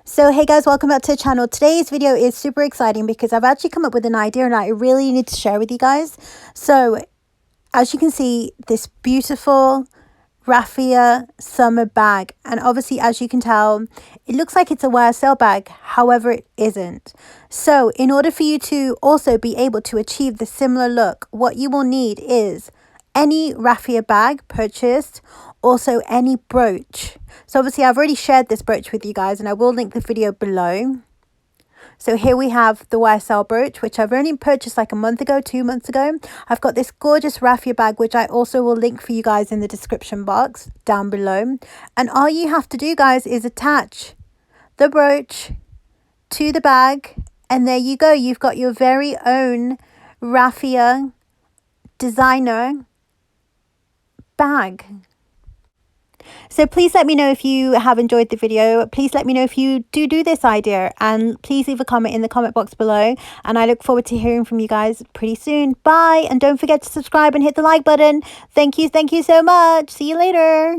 So hey guys, welcome back to the channel. Today's video is super exciting because I've actually come up with an idea and I really need to share with you guys. So as you can see, this beautiful raffia summer bag, and obviously as you can tell, it looks like it's a wear sale bag, however it isn't. So in order for you to also be able to achieve the similar look, what you will need is any raffia bag purchased, also any brooch. So obviously I've already shared this brooch with you guys and I will link the video below. So here we have the YSL brooch, which I've only purchased like a month ago, 2 months ago. I've got this gorgeous raffia bag, which I also will link for you guys in the description box down below. And all you have to do, guys, is attach the brooch to the bag. And there you go. You've got your very own raffia designer bag. So please let me know if you have enjoyed the video. Please let me know if you do this idea, and please leave a comment in the comment box below, and I look forward to hearing from you guys pretty soon. Bye, and don't forget to subscribe and hit the like button. Thank you so much. See you later.